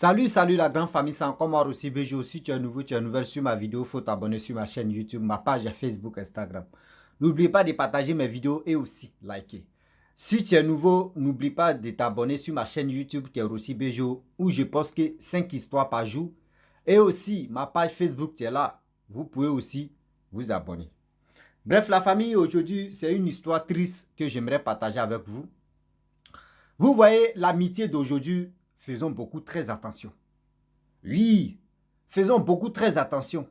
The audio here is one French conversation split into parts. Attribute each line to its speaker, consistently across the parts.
Speaker 1: Salut la grande famille, c'est encore moi aussi BG. Si tu es nouveau, tu es nouvelle sur ma vidéo, il faut t'abonner sur ma chaîne YouTube, ma page Facebook, Instagram. N'oublie pas de partager mes vidéos et aussi liker. Si tu es nouveau, n'oublie pas de t'abonner sur ma chaîne YouTube qui est aussi BG où je poste que 5 histoires par jour. Et aussi ma page Facebook qui est là. Vous pouvez aussi vous abonner. Bref, la famille, aujourd'hui, c'est une histoire triste que j'aimerais partager avec vous. Vous voyez, l'amitié d'aujourd'hui, faisons beaucoup très attention. Oui, faisons beaucoup très attention,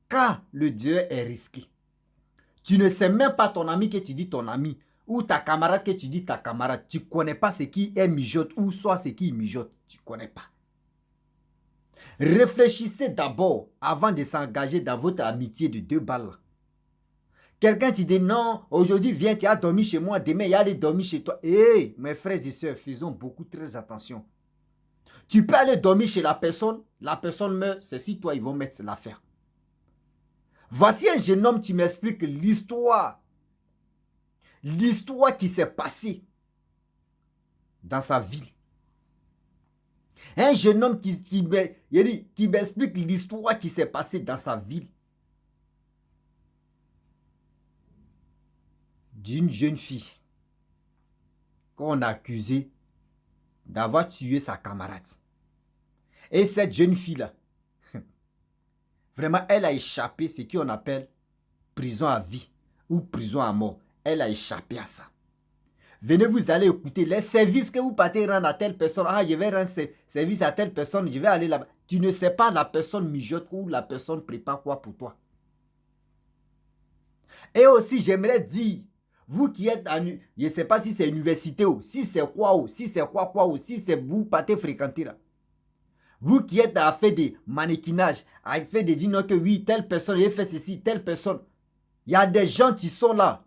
Speaker 1: car le Dieu est risqué. Tu ne sais même pas ton ami que tu dis ton ami, ou ta camarade que tu dis ta camarade. Tu ne connais pas ce qui est mijote, ou soit ce qui est mijote. Tu ne connais pas. Réfléchissez d'abord avant de s'engager dans votre amitié de 2 balles. Quelqu'un te dit non, aujourd'hui viens, tu as dormi chez moi, demain il y a aller dormir chez toi. Hé, mes frères et sœurs, faisons beaucoup très attention. Tu peux aller dormir chez la personne meurt, c'est si toi ils vont mettre l'affaire. Voici un jeune homme qui m'explique l'histoire qui s'est passée dans sa ville. Un jeune homme qui m'explique l'histoire qui s'est passée dans sa ville. D'une jeune fille qu'on a accusée d'avoir tué sa camarade. Et cette jeune fille-là, vraiment, elle a échappé ce qu'on appelle prison à vie ou prison à mort. Elle a échappé à ça. Venez, vous allez écouter les services que vous partez rendre à telle personne. Ah, je vais rendre service à telle personne, je vais aller là-bas. Tu ne sais pas la personne mijote ou la personne prépare quoi pour toi. Et aussi, j'aimerais dire, vous qui êtes en, je ne sais pas si c'est université ou si c'est quoi ou si c'est quoi ou si c'est vous partez fréquenter là. Vous qui êtes à faire des mannequinages, à faire des dire non que oui, telle personne, il fait ceci, telle personne. Il y a des gens qui sont là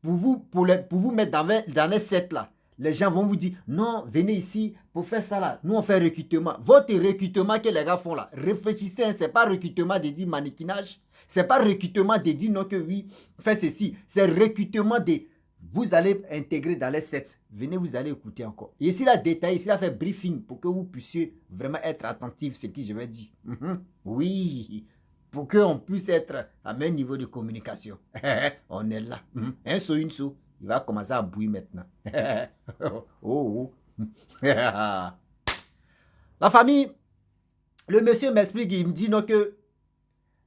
Speaker 1: pour vous mettre dans les sets là. Les gens vont vous dire, non, venez ici pour faire ça là. Nous, on fait recrutement. Votre recrutement que les gars font là, réfléchissez, hein, ce n'est pas recrutement de dire mannequinage. Ce n'est pas recrutement de dire non que oui, fais ceci. C'est recrutement de, vous allez intégrer dans les sets. Venez, vous allez écouter encore. Et ici, il a détaillé, ici, il a fait briefing pour que vous puissiez vraiment être attentif à ce que je vais dire. Oui, pour qu'on puisse être à même niveau de communication. On est là. Un saut, une saut. Il va commencer à bouillir maintenant. Oh. La famille, le monsieur m'explique, il me dit non que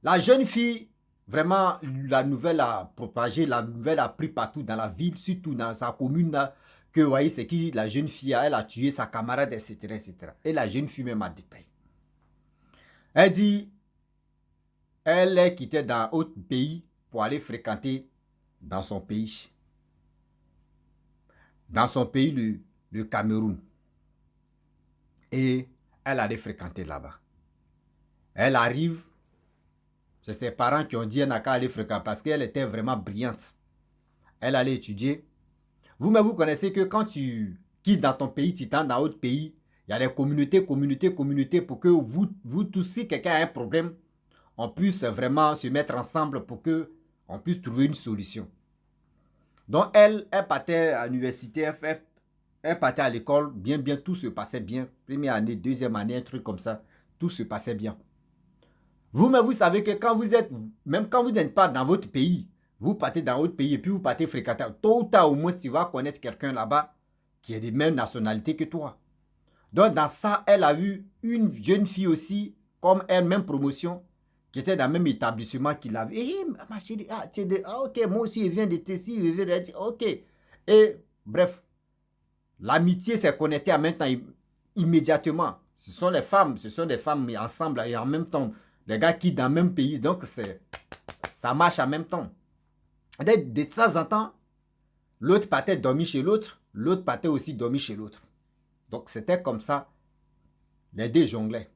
Speaker 1: la jeune fille, vraiment, la nouvelle a propagé, la nouvelle a pris partout dans la ville, surtout dans sa commune là, que vous voyez, c'est qui la jeune fille, elle a tué sa camarade, etc., etc. Et la jeune fille même a détaillé. Elle dit, elle est quittée dans un autre pays pour aller fréquenter dans son pays. Dans son pays, le Cameroun. Et elle allait fréquenter là-bas. Elle arrive, c'est ses parents qui ont dit qu'elle n'a qu'à aller fréquenter parce qu'elle était vraiment brillante. Elle allait étudier. Vous-même, vous connaissez que quand tu quittes dans ton pays, tu t'en dans un autre pays, il y a des communautés pour que vous tous, si quelqu'un a un problème, on puisse vraiment se mettre ensemble pour qu'on puisse trouver une solution. Donc, elle partait à l'université, elle partait à l'école, bien, tout se passait bien. Première année, deuxième année, un truc comme ça, tout se passait bien. Vous-même, vous savez que quand vous êtes, même quand vous n'êtes pas dans votre pays, vous partez dans votre pays et puis vous partez fréquenter, tôt ou tard au moins, tu vas connaître quelqu'un là-bas qui est de même nationalité que toi. Donc, dans ça, elle a vu une jeune fille aussi, comme elle, même promotion, qui était dans le même établissement qu'il avait. Et ma chérie, ok, moi aussi, je viens de Tessie, je viens de... Ok. Et bref, l'amitié s'est connectée en même temps, immédiatement. Ce sont des femmes mais ensemble et en même temps. Les gars qui dans le même pays, donc ça marche en même temps. De temps en temps, l'autre partait dormir chez l'autre, l'autre partait aussi dormir chez l'autre. Donc c'était comme ça, les deux jonglaient.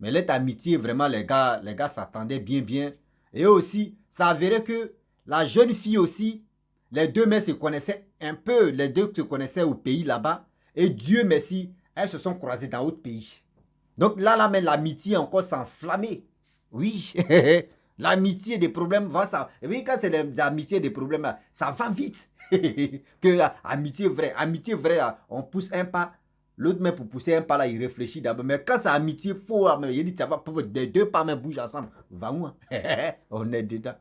Speaker 1: Mais cette amitié, vraiment, les gars s'attendaient bien. Et aussi, ça avérait que la jeune fille aussi, les deux mères se connaissaient un peu, les deux se connaissaient au pays là-bas. Et Dieu merci, elles se sont croisées dans d'autres pays. Donc là, mais l'amitié encore s'enflammait. Oui, l'amitié des problèmes va ça. Et oui, quand c'est l'amitié des problèmes, ça va vite. Que amitié vraie, on pousse un pas, l'autre même pour pousser un pas là, il réfléchit d'abord. Mais quand c'est amitié, faux, il dit, ça va, des deux pas même bougent ensemble. Va où? On est dedans.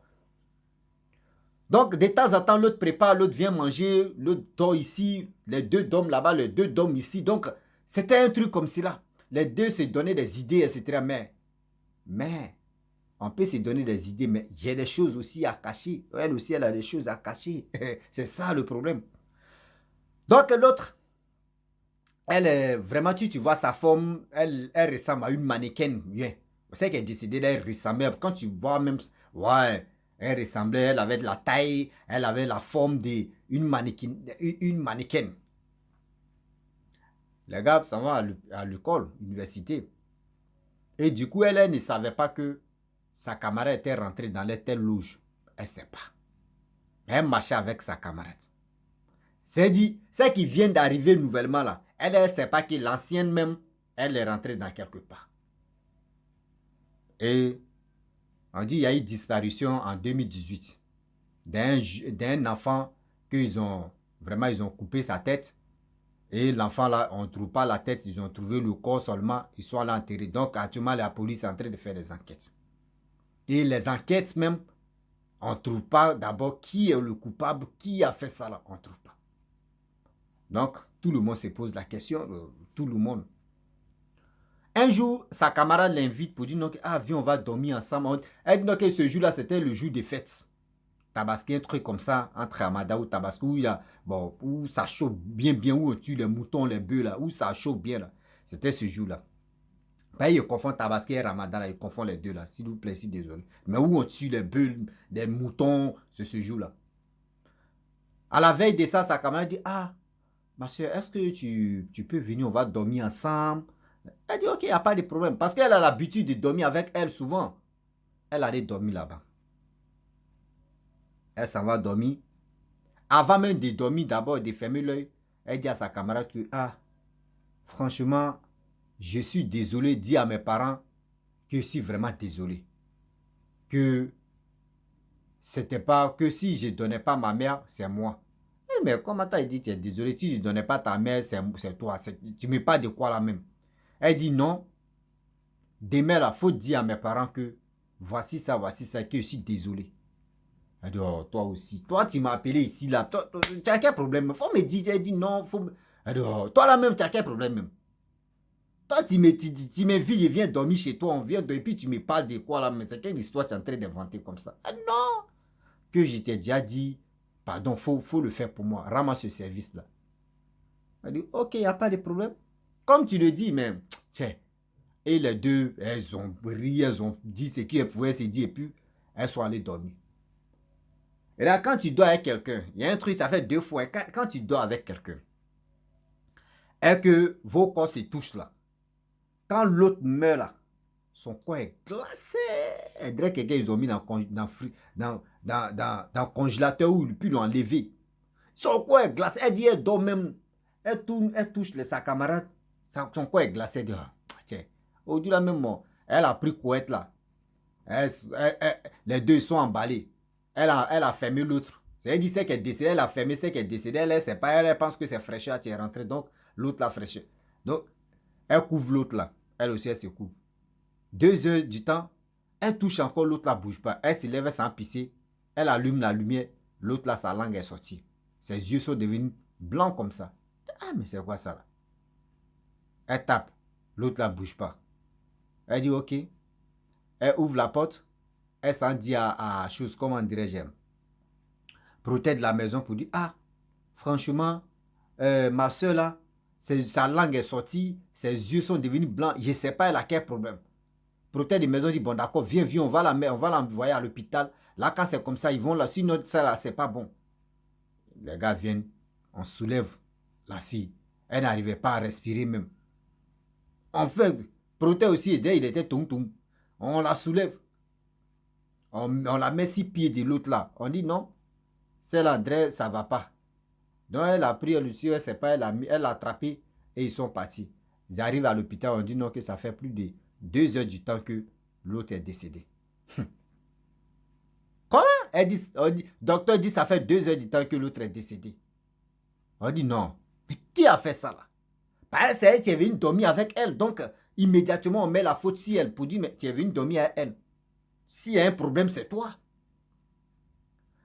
Speaker 1: Donc, de temps en temps, l'autre prépare, l'autre vient manger, l'autre dort ici, les deux dorment là-bas, les deux dorment ici. Donc, c'était un truc comme cela. Les deux se donnaient des idées, etc. Mais, on peut se donner des idées, mais j'ai des choses aussi à cacher. Elle aussi, elle a des choses à cacher. C'est ça le problème. Donc, l'autre, elle est vraiment, tu vois sa forme, elle ressemble à une mannequin. Bien. C'est qu'elle est décidée d'être ressemblée. Quand tu vois même, ouais, elle ressemblait, elle avait de la taille, elle avait la forme d'une mannequin, une mannequin. Les gars s'en vont à l'école, université. Et du coup, elle ne savait pas que sa camarade était rentrée dans les telles loges. Elle ne sait pas. Elle marchait avec sa camarade. C'est dit, c'est qui vient d'arriver nouvellement là. Elle ne sait pas que l'ancienne même, elle est rentrée dans quelque part. Et on dit qu'il y a eu disparition en 2018 d'un enfant qu'ils ont vraiment ils ont coupé sa tête. Et l'enfant là, on ne trouve pas la tête, ils ont trouvé le corps seulement, ils sont allés enterrer. Donc actuellement, la police est en train de faire des enquêtes. Et les enquêtes même, on ne trouve pas d'abord qui est le coupable, qui a fait ça là, on ne trouve pas. Donc tout le monde se pose la question, tout le monde. Un jour, sa camarade l'invite pour dire, ah viens, on va dormir ensemble. Elle dit que ce jour-là, c'était le jour des fêtes. Tabaski, un truc comme ça, entre Amada ou Tabaski, où il y a, bon, où ça chauffe bien, où on tue les moutons, les bœufs, là, où ça chauffe bien, là. C'était ce jour-là. Ben, il confond Tabaski et Ramadan, là, il confond les deux, là. S'il vous plaît, si désolé. Mais où on tue les bœufs, les moutons, c'est ce jour-là. À la veille de ça, sa camarade dit, ah, ma soeur, est-ce que tu peux venir, on va dormir ensemble? Elle dit, ok, il n'y a pas de problème. Parce qu'elle a l'habitude de dormir avec elle souvent. Elle allait dormir là-bas. Elle s'en va dormir. Avant même de dormir, d'abord, de fermer l'œil, elle dit à sa camarade que, ah, franchement, je suis désolé, dis à mes parents que je suis vraiment désolé. Que c'était pas, que si je ne donnais pas ma mère, c'est moi. Mais comment t'as dit, tu es désolé, si tu ne donnais pas ta mère, c'est toi. Tu ne mets pas de quoi là même. Elle dit non. Demain, il faut dire à mes parents que voici ça, que je suis désolé. Elle dit, oh, toi aussi. Toi, tu m'as appelé ici, là. Toi, tu as quel problème? Faut me dire. Elle dit, non, faut... Elle dit, oh, toi là même, tu as quel problème même? Toi, tu m'invites, je viens dormir chez toi, on vient et puis tu me parles de quoi là? Mais c'est quelle histoire tu es en train d'inventer comme ça? Elle dit, non. Que je t'ai déjà dit, pardon, faut le faire pour moi. Ramasse ce service-là. Elle dit, ok, il n'y a pas de problème. Comme tu le dis, mais, tiens. Et les deux, elles ont ri, elles ont dit ce qu'elles pouvaient se dire et puis elles sont allées dormir. Et là, quand tu dors avec quelqu'un, il y a un truc, ça fait 2 fois. Quand tu dors avec quelqu'un, et que vos corps se touchent là, quand l'autre meurt là, son corps est glacé. Elle dirait que quelqu'un ils ont mis dans le congélateur ou puis l'ont enlevé. Son corps est glacé. Elle dit, elle dort même. Elle touche sa camarade. Son corps est glacé. Elle dit, oh, tiens, au-delà même, elle a pris couette là. Les deux sont emballés. Elle a fermé l'autre. Elle dit c'est qu'elle est décédée, elle a fermé, c'est qu'elle est décédée. Elle pense que c'est fraîcheur, tu es rentré. Donc, l'autre la fraîcheur. Donc, elle couvre l'autre là. Elle aussi, elle se couvre. 2 heures du temps, elle touche encore l'autre là, bouge pas. Elle se lève sans pisser. Elle allume la lumière. L'autre là, sa langue est sortie. Ses yeux sont devenus blancs comme ça. Ah, mais c'est quoi ça là? Elle tape. L'autre là, bouge pas. Elle dit ok. Elle ouvre la porte. Elle s'en dit à chose, comment dirais-je, protège la maison pour dire, ah, franchement, ma soeur là, sa langue est sortie, ses yeux sont devenus blancs, je ne sais pas, elle a quel problème. Protège la maison dit, bon d'accord, viens, on va l'envoyer à l'hôpital. Là, quand c'est comme ça, ils vont là, sinon ça là, c'est pas bon. Les gars viennent, on soulève la fille. Elle n'arrivait pas à respirer même. En fait, protège aussi, il était tung. On la soulève. On la met 6 pieds de l'autre là. On dit non, celle André, ça va pas. Donc elle a pris le tuyau, c'est pas, elle a attrapé et ils sont partis. Ils arrivent à l'hôpital, on dit non, que ça fait plus de 2 heures du temps que l'autre est décédé. Comment? Docteur dit ça fait 2 heures du temps que l'autre est décédé. On dit non. Mais qui a fait ça là? C'est elle qui est venue dormir avec elle. Donc, immédiatement, on met la faute sur elle pour dire, mais tu es venu dormir avec elle. S'il y a un problème, c'est toi.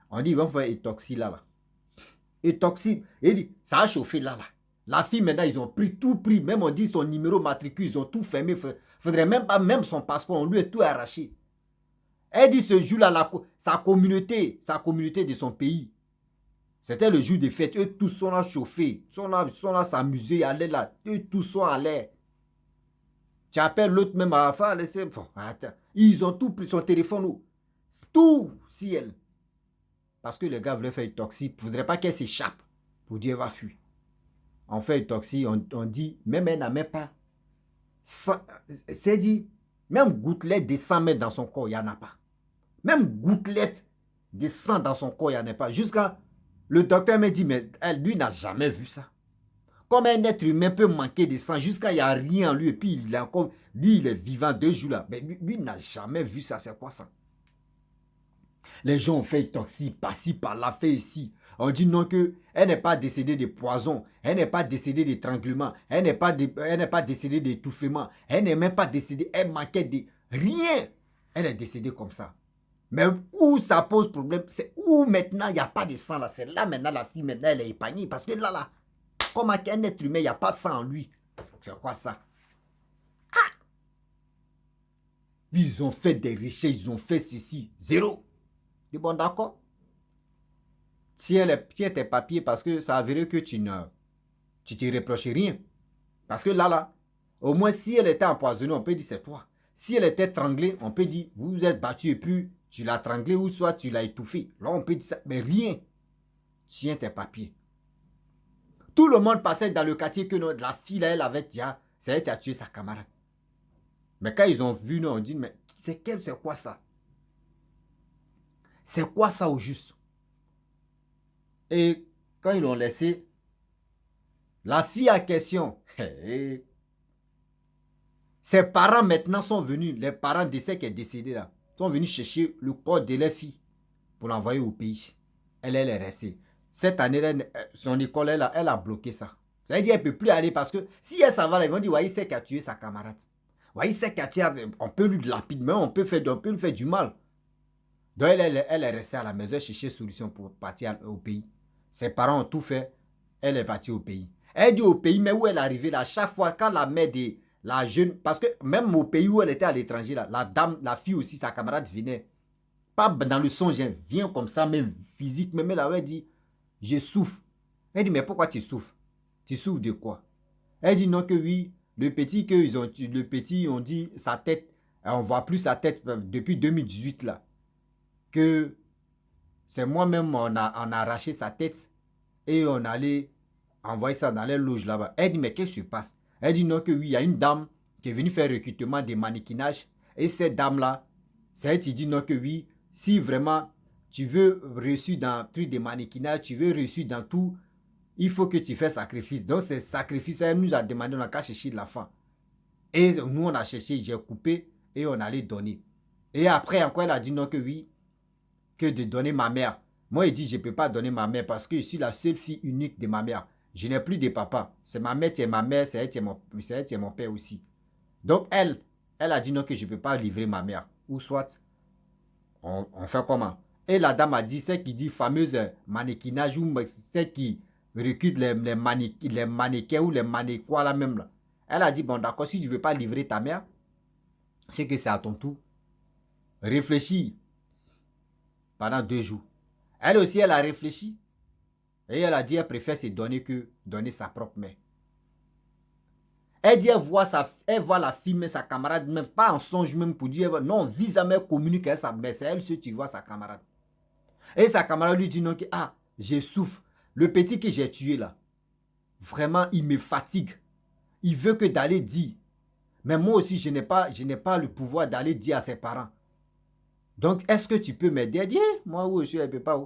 Speaker 1: On dit, ils vont faire autopsie là. Autopsie. Il dit, ça a chauffé là. La fille, maintenant, ils ont tout pris. Même on dit son numéro matricule, ils ont tout fermé. Faudrait même pas, même son passeport, on lui a tout arraché. Elle dit, ce jour-là, sa communauté de son pays, c'était le jour des fêtes. Eux tous sont là chauffés. Sont là s'amuser, aller là. Eux tous sont à l'air. Tu appelles l'autre même à la fin, laissez. Bon, attends. Ils ont tout pris, son téléphone. Tout, si elle. Parce que le gars voulait faire une toxie. Il ne faudrait pas qu'elle s'échappe. Pour dire, va fuir. On fait une toxie, on dit, même elle n'a même pas. C'est dit, même gouttelette de sang dans son corps, il n'y en a pas. Même gouttelette de sang dans son corps, il n'y en a pas. Jusqu'à. Le docteur me dit, mais lui n'a jamais vu ça. Comme un être humain peut manquer de sang jusqu'à il n'y a rien en lui. Et puis il est encore, lui il est vivant 2 jours là. Mais lui n'a jamais vu ça. C'est quoi ça? Les gens ont fait toxie, par-ci, par-là, fait ici. On dit non que elle n'est pas décédée de poison. Elle n'est pas décédée d'étranglement. Elle n'est pas décédée d'étouffement. Elle n'est même pas décédée. Elle manquait de rien. Elle est décédée comme ça. Mais où ça pose problème, c'est où maintenant il n'y a pas de sang là. C'est là maintenant la fille, maintenant elle est épanouie. Parce que là, comme un être humain, il n'y a pas sang en lui. C'est quoi ça? Ah! Ils ont fait des richesses, ils ont fait ceci. Zéro. Je dis bon d'accord. Tiens tes papiers parce que ça a avéré que tu te reproches rien. Parce que là, au moins si elle était empoisonnée, on peut dire c'est toi. Si elle était étranglée, on peut dire vous vous êtes battu et puis tu l'as étranglée ou soit tu l'as étouffée. Là, on peut dire ça. Mais rien. Tiens tes papiers. Tout le monde passait dans le quartier que la fille, là, elle avait dit, c'est elle qui a tué sa camarade. Mais quand ils ont vu, nous, on dit, mais c'est quoi ça? C'est quoi ça au juste? Et quand ils l'ont laissé, la fille en question, ses parents maintenant sont venus, les parents de celle qui est décédée là, sont venus chercher le corps de leur fille pour l'envoyer au pays. Elle est restée. Cette année-là, son école, elle a bloqué ça. Ça veut dire qu'elle ne peut plus aller parce que si elle s'en va, ils vont dire, voyez, c'est qui a tué sa camarade. Voyez, c'est qui a tué, on peut lui rapidement, on peut lui faire du mal. Donc, elle est restée à la maison chercher solution pour partir au pays. Ses parents ont tout fait. Elle est partie au pays. Elle dit au pays, mais où elle est arrivée là, chaque fois, quand la mère de la jeune, parce que même au pays où elle était à l'étranger, là, la dame, la fille aussi, sa camarade venait. Pas dans le songe, elle vient comme ça, même physique, même elle avait dit, je souffre. Elle dit, mais pourquoi tu souffres? Tu souffres de quoi? Elle dit non que oui, le petit, on dit sa tête, on ne voit plus sa tête depuis 2018 là. Que c'est moi-même, on a arraché sa tête et on allait envoyer ça dans les loges là-bas. Elle dit, mais qu'est-ce qui se passe? Elle dit non que oui, il y a une dame qui est venue faire recrutement des mannequinages et cette dame-là, c'est elle qui dit non que oui, si vraiment tu veux reçu dans truc de mannequinage, tu veux reçu dans tout, il faut que tu fasses sacrifice. Donc, c'est sacrifice, elle nous a demandé, on a qu'à chercher l'enfant. Et nous, on a cherché, j'ai coupé et on allait donner. Et après, encore, elle a dit non que oui, que de donner ma mère. Moi, il dit, je ne peux pas donner ma mère parce que je suis la seule fille unique de ma mère. Je n'ai plus de papa. C'est ma mère qui est ma mère, c'est elle qui est mon père aussi. Donc, elle a dit non que je ne peux pas livrer ma mère. Ou soit, on fait comment? Et la dame a dit, c'est qui dit fameuse mannequinage ou c'est qui recrute les mannequins ou les mannequins là même là. Elle a dit, bon d'accord, si tu ne veux pas livrer ta mère, c'est que c'est à ton tour. Réfléchis pendant 2 jours. Elle aussi, elle a réfléchi. Et elle a dit, elle préfère se donner que donner sa propre mère. Elle dit, elle voit la fille, mais sa camarade, même pas en songe même pour dire, non, vise à me communiquer avec sa mère. C'est elle seule qui voit sa camarade. Et sa camarade lui dit, non, que, je souffre. Le petit que j'ai tué là, vraiment, il me fatigue. Il veut que d'aller dire. Mais moi aussi, je n'ai pas le pouvoir d'aller dire à ses parents. Donc, est-ce que tu peux m'aider? Elle dit, moi, où je suis, elle ne peut pas.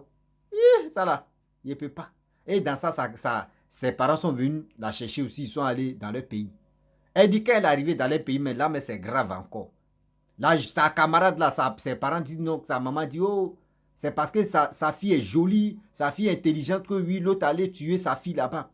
Speaker 1: Ça là, il ne peut pas. Et dans ça, ses parents sont venus la chercher aussi, ils sont allés dans leur pays. Elle dit qu'elle est arrivée dans leur pays, mais là, mais c'est grave encore. Là, sa camarade là, ses parents disent non, sa maman dit, oh, c'est parce que sa fille est jolie, sa fille est intelligente que oui, l'autre allait tuer sa fille là-bas.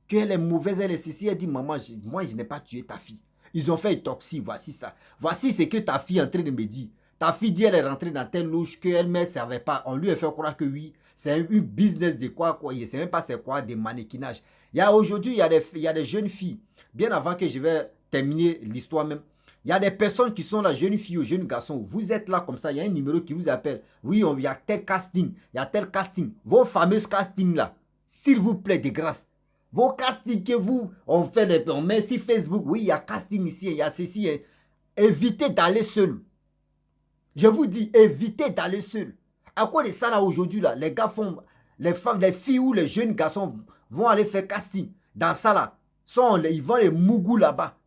Speaker 1: qu'elle est mauvaise, elle est ceci. Elle dit, maman, moi, je n'ai pas tué ta fille. Ils ont fait autopsie, voici ça. Voici ce que ta fille est en train de me dire. Ta fille dit, elle est rentrée dans telle loge qu'elle ne servait pas. On lui a fait croire que oui, c'est un business de quoi. Je ne sais même pas c'est quoi, des mannequinages. Aujourd'hui, il y a des jeunes filles, bien avant que je vais terminer l'histoire même, il y a des personnes qui sont là, jeunes filles ou jeunes garçons. Vous êtes là comme ça, il y a un numéro qui vous appelle. Oui, il y a tel casting, il y a tel casting. Vos fameuses castings là, s'il vous plaît, de grâce. Vos castings que vous, on met sur Facebook, oui, il y a casting ici, il y a ceci. Évitez d'aller seul. Je vous dis, évitez d'aller seul. À quoi de ça là aujourd'hui là, les gars font, les femmes, les filles ou les jeunes garçons vont aller faire casting. Dans ça là, ils vont les mougous là-bas.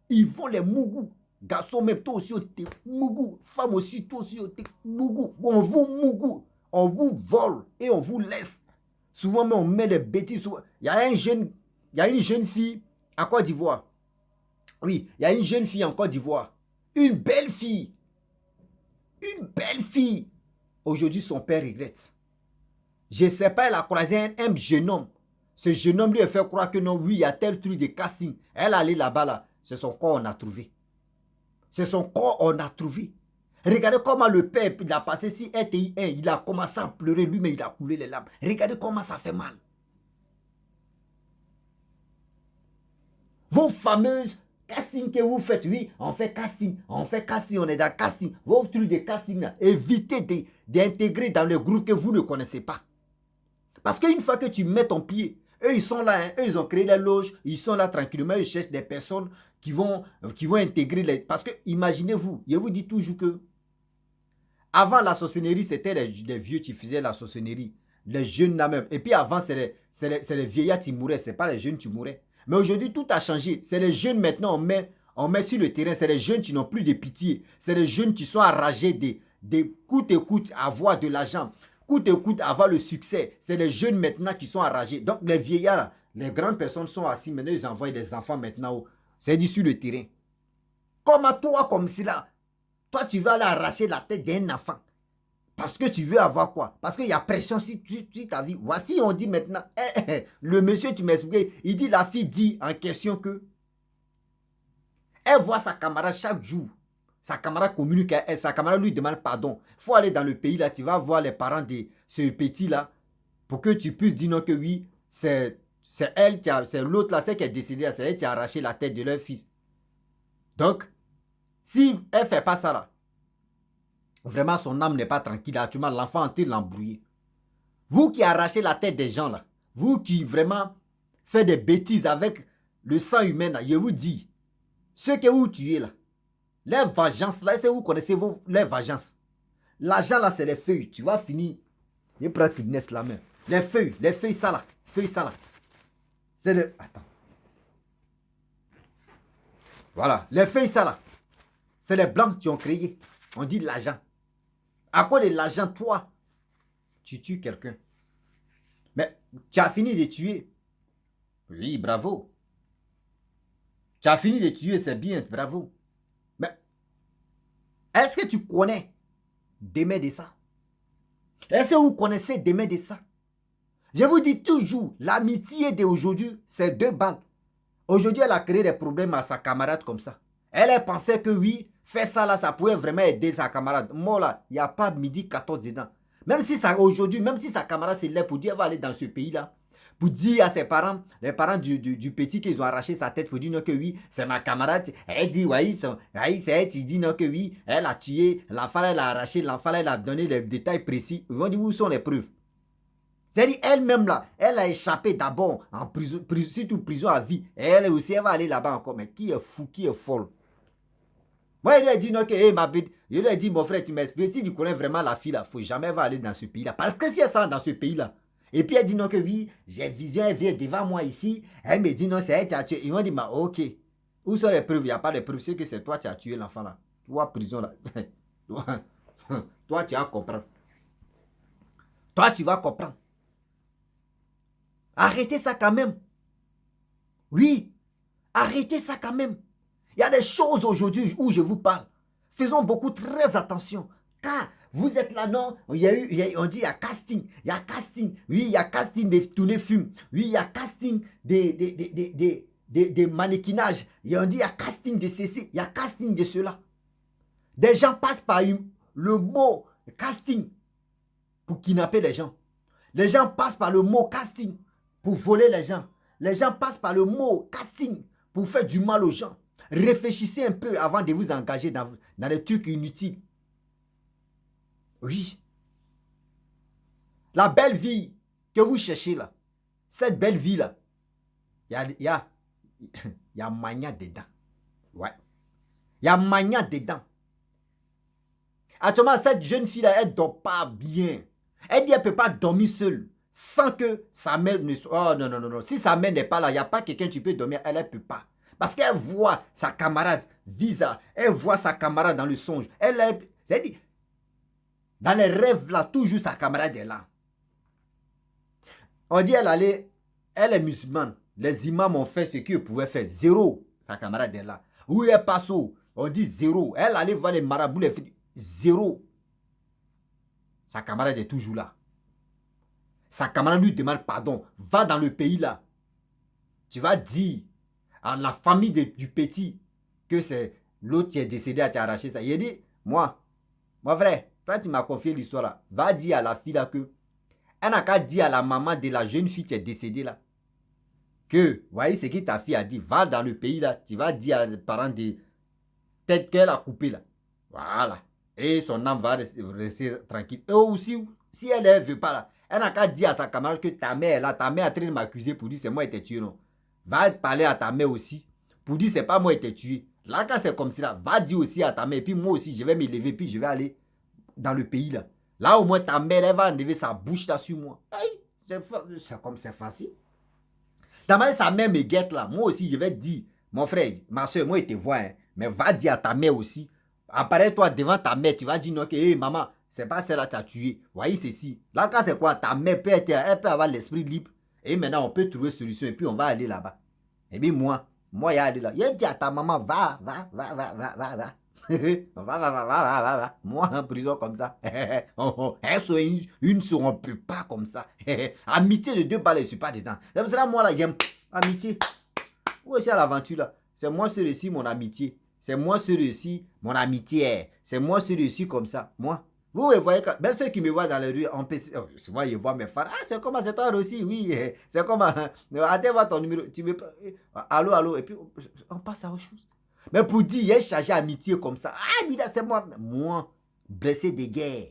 Speaker 1: Ils vont les mougous. Garçons même, toi aussi, t'es mougou. Femmes aussi, toi aussi, t'es mougou. On vous mougou. On vous vole et on vous laisse. Souvent, mais on met des bêtises. Il y a une jeune fille à Côte d'Ivoire. Oui, il y a une jeune fille en Côte d'Ivoire. Une belle fille. Une belle fille. Aujourd'hui, son père regrette. Je ne sais pas, elle a croisé un jeune homme. Ce jeune homme lui a fait croire que non, oui, il y a tel truc de casting. Elle est allée là-bas, là. C'est son corps, on a trouvé. C'est son corps, on a trouvé. Regardez comment le père, il a passé si RTI 1, il a commencé à pleurer lui-même, il a coulé les larmes. Regardez comment ça fait mal. Vos fameuses castings que vous faites, oui, on fait casting, on est dans casting. Vos trucs de casting, là, évitez d'intégrer dans le groupe que vous ne connaissez pas. Parce qu'une fois que tu mets ton pied, eux, ils sont là, hein, eux, ils ont créé la loge, ils sont là tranquillement, ils cherchent des personnes qui vont intégrer les... Parce que, imaginez-vous, je vous dis toujours que avant la sorcellerie, c'était les vieux qui faisaient la sorcellerie, les jeunes là même. Et puis avant, c'est les vieillards qui mouraient, ce n'est pas les jeunes qui mouraient. Mais aujourd'hui, tout a changé. C'est les jeunes maintenant, on met sur le terrain, c'est les jeunes qui n'ont plus de pitié. C'est les jeunes qui sont enragés des coûte et coûte à avoir de l'argent. Coûte et coûte à avoir le succès. C'est les jeunes maintenant qui sont enragés. Donc les vieillards, les grandes personnes sont assis. Maintenant, ils envoient des enfants maintenant. C'est dit sur le terrain. Comme à toi, comme cela. Toi, tu vas aller arracher la tête d'un enfant. Parce que tu veux avoir quoi? Parce qu'il y a pression sur ta vie. Voici, on dit maintenant. Le monsieur, tu m'expliques. Il dit, la fille dit en question que elle voit sa camarade chaque jour. Sa camarade communique à elle. Sa camarade lui demande pardon. Il faut aller dans le pays là. Tu vas voir les parents de ce petit là. Pour que tu puisses dire non que oui, c'est elle, c'est l'autre là, c'est qui est décédée. C'est elle qui a arraché la tête de leur fils. Donc, si elle ne fait pas ça là, vraiment son âme n'est pas tranquille. Actuellement, l'enfant est en train de l'embrouiller. Vous qui arrachez la tête des gens là, vous qui vraiment faites des bêtises avec le sang humain là, je vous dis, ceux que vous tuez là, les vengeances là, est-ce que vous connaissez les vengeances? L'argent là, c'est les feuilles. Tu vas finir. Je prends Kidness la main. Les feuilles ça là. Feuilles ça là. C'est le... Attends. Voilà. Les feuilles ça là. C'est les blancs qui ont créé. On dit l'argent. À quoi de l'argent, toi, tu tues quelqu'un. Mais tu as fini de tuer. Oui, bravo. Tu as fini de tuer, c'est bien, bravo. Mais est-ce que tu connais Démé Dessa? Est-ce que vous connaissez Démé Dessa? Je vous dis toujours, l'amitié d'aujourd'hui, c'est 2 balles. Aujourd'hui, elle a créé des problèmes à sa camarade comme ça. Elle pensait que oui, faire ça là, ça pouvait vraiment aider sa camarade. Moi là, il n'y a pas midi 14 dedans. Même si ça aujourd'hui, même si sa camarade se lève pour dire elle va aller dans ce pays là, pour dire à ses parents, les parents du petit qu'ils ont arraché sa tête pour dire non que oui, c'est ma camarade. Elle dit oui, c'est elle qui dit non que oui, elle a tué, l'enfant elle a arraché, l'enfant elle a donné les détails précis. Ils vont dire où sont les preuves. C'est-à-dire elle-même là, elle a échappé d'abord en prison, surtout prison à vie. Et elle aussi, elle va aller là-bas encore. Mais qui est fou, qui est folle? Moi, il lui a dit non que, hey, ma bête, il lui a dit, mon frère, tu m'expliques, si tu connais vraiment la fille là, il ne faut jamais aller dans ce pays-là. Parce que si elle sort dans ce pays-là, et puis elle dit non que oui, j'ai vision, elle vient devant moi ici, elle me dit non, c'est elle qui a tué. Ils vont dire, bah, ok, où sont les preuves? Il n'y a pas de preuves, c'est que c'est toi qui as tué l'enfant là. Toi, prison là. Toi, tu vas comprendre. Toi, tu vas comprendre. Arrêtez ça quand même. Oui, arrêtez ça quand même. Il y a des choses aujourd'hui où je vous parle. Faisons beaucoup très attention. Car Vous êtes là, non? On dit, il y a casting. Il y a casting. Oui, il y a casting de tourner film. Oui, il y a casting des mannequinages. Et on dit, il y a casting de ceci. Il y a casting de cela. Des gens passent par le mot casting pour kidnapper les gens. Les gens passent par le mot casting pour voler les gens. Les gens passent par le mot casting pour faire du mal aux gens. Réfléchissez un peu avant de vous engager dans des trucs inutiles. Oui. La belle vie que vous cherchez là, cette belle vie là, il y a mania dedans. Ouais. Il y a mania dedans. Actuellement, cette jeune fille là, elle ne dort pas bien. Elle dit qu'elle ne peut pas dormir seule sans que sa mère ne soit... Oh non, non, non, non. Si sa mère n'est pas là, il n'y a pas quelqu'un tu peux dormir. Elle ne peut pas. Parce qu'elle voit sa camarade visa. Elle voit sa camarade dans le songe. C'est-à-dire, dans les rêves là, toujours sa camarade est là. On dit elle est musulmane. Les imams ont fait ce qu'ils pouvaient faire. Zéro. Sa camarade est là. Où elle passe où? On dit zéro. Elle allait voir les marabouts, les filles. Zéro. Sa camarade est toujours là. Sa camarade lui demande pardon. Va dans le pays là. Tu vas dire à la famille du petit que c'est l'autre qui est décédé à t'arracher ça. Il dit, moi frère, toi tu m'as confié l'histoire là. Va dire à la fille là que elle n'a qu'à dire à la maman de la jeune fille qui est décédée là. Que, voyez ce que ta fille a dit. Va dans le pays là. Tu vas dire aux parents de tête qu'elle a coupé là. Voilà. Et son âme va rester tranquille. Et aussi, si elle ne veut pas là, elle n'a qu'à dire à sa camarade que ta mère est là. Ta mère est en train de m'accuser pour dire c'est moi qui t'ai tué. Non. Va parler à ta mère aussi pour dire c'est pas moi qui t'ai tué. Là, quand c'est comme ça, va dire aussi à ta mère. Et puis moi aussi, je vais m'élever. Puis je vais aller dans le pays là. Là, au moins, ta mère, elle va enlever sa bouche là sur moi. C'est comme c'est facile. Ta mère, sa mère me guette là. Moi aussi, je vais te dire, mon frère, ma soeur, moi, je te vois. Hein, mais va dire à ta mère aussi. Apparaît-toi devant ta mère. Tu vas dire non, que hey, maman, c'est pas celle-là qui t'a tué. Voyez ceci. Là, quand c'est quoi? Ta mère elle peut avoir l'esprit libre. Et maintenant, on peut trouver solution. Et puis, on va aller là-bas. Et puis, moi, il y a aller là. Il dit à ta maman, va. Va. Moi, en prison comme ça. Une sur on ne peut pas comme ça. Amitié de deux balles, je ne suis pas dedans. C'est pour ça moi, là, j'aime amitié. Où est-ce l'aventure, là? C'est moi, celui-ci, mon amitié. C'est moi, celui-ci, mon amitié. C'est moi, celui-ci, comme ça. Moi. Vous me voyez, même ceux qui me voient dans la rue, moi, ils voient mes fans. Ah, c'est comment, c'est toi aussi, oui. C'est comment. Attends, voir ton numéro. Tu me... Allô. Et puis, on passe à autre chose. Mais pour dire, il est chargé amitié comme ça. Ah, lui là, c'est moi. Moi, blessé de guerre.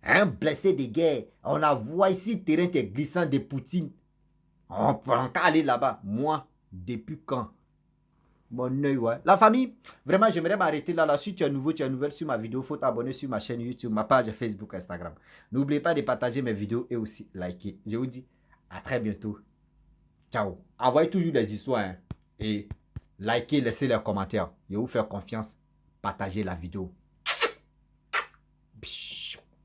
Speaker 1: Hein, blessé de guerre. On la voit ici, terrain qui est glissant de Poutine. On peut encore aller là-bas. Moi, depuis quand? Mon œil, ouais. La famille, vraiment, j'aimerais m'arrêter là. Si tu es nouveau, tu es nouvelle sur ma vidéo, il faut t'abonner sur ma chaîne YouTube, ma page Facebook, Instagram. N'oubliez pas de partager mes vidéos et aussi liker. Je vous dis à très bientôt. Ciao. Envoyez toujours des histoires. Hein, et likez, laissez les commentaires. Je vais vous faire confiance. Partagez la vidéo. Psh.